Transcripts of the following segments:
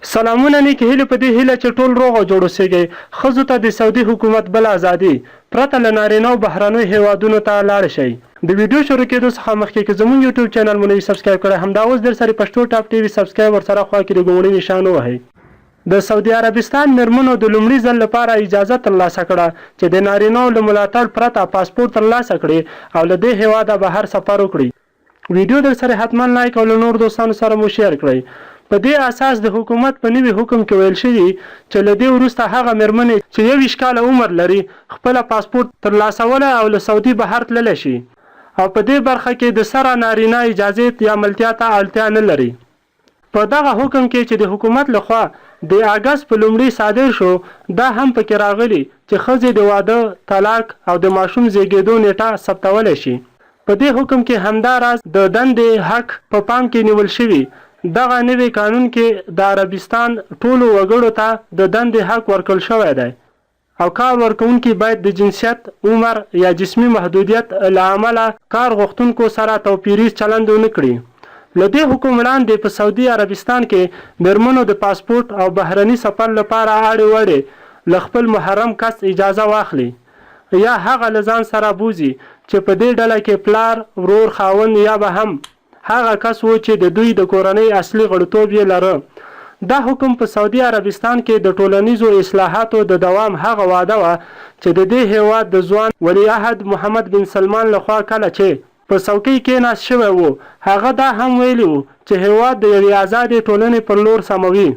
سلامونه نیک هیله په دې هیله چې ټول روغ او جوړ اوسئ. ښځو ته د سعودي حکومت بل ازادي پرته له نارینه او بهرنیو هیوادونو ته لاړ شئ. د ویډیو شروع کېدو څخه مخکې که زموږ یوټیوب چینل مو نه وي سبسکرایب کړی همدا اوس در سره پښتو ټاپ ټي وي سبسکرایب ورسره خوا کې د ګومړي نشان ووهئ. د سعودي عربستان میرمنو د لومړي ځل لپاره اجازه ترلاسه کړه چې د نارینهو له ملاتړ پرته پاسپورټ ترلاسه کړي او له دې هیواده بهر سفر وکړي. ویډیو در سره حتما لایک او له نور دوستانو سره مو شیر کړئ. په دې اساس د حکومت په نوي حکم کې ویل شوي چې له دې وروسته هغه میرمنې چې 21 کاله عمر لري خپله پاسپورټ ترلاسولی او له سعودي بهر تللی شي او په دې برخه کې د سره نارینه اجازې یا ملتیا ته اړتیا نه لري. په دغه حکم کې چې د حکومت لخوا د اګست په لومړي صادر شو دا هم پکې راغلي چې ښځې د واده طلاق او د ماشوم زیږېدو نیټه ثبتولی شي. په دې حکم کې همداراز د دندې حق په پام کې نیول شوي. دغه نوی قانون کې د عربستان ټولو وګړو ته د دندې حق ورکړل شوی دی او کار ورکوونکي باید د جنسیت، عمر یا جسمي محدودیت له امله کار غوښتونکو سره توپیریز چلند ونه کړي. له دې حکم وړاندې په سعودي عربستان کې میرمنو د پاسپورټ او بهرني سفر لپاره اړې وړې له خپل محرم کس اجازه واخلي یا هغه له ځان سره بوځي چې په دې ډله کې پلار، ورور، خاوند یا به هم هغه کس و چې د دوی د کورنۍ اصلي غړیتوب یې لره. دا حکم په سعودي عربستان کې د ټولنیزو اصلاحاتو د دوام هغه وعده وه چې د دې هیواد د ځوان ولیعهد محمد بن سلمان لخوا کله چې په څوکۍ کېناست شوی و هغه دا هم ویلي و چې هیواد د یوې ازادې ټولنې پر لور سموي.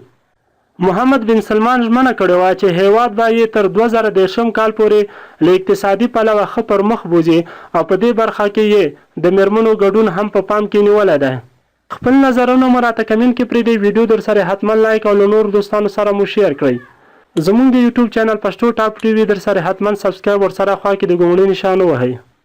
محمد بن سلمان ژمنه کړې وه چې هیواد به یې تر 2030 کال پورې له اقتصادي پلوه ښه پر مخ بوځي او په دې برخه کې یې د میرمنو ګډون هم په پام کې نیولی دی. خپل نظرونه مو راته کمنټ کې پرېږدئ. ویډیو در سره حتما لایک او له نورو دوستانو سره مو شیر کړئ. زموږ د یوټیوب چینل پښتو ټاپ ټي وي در سره حتما سبسکرایب ورسره خوا کې د ګومړي نشان ووهئ.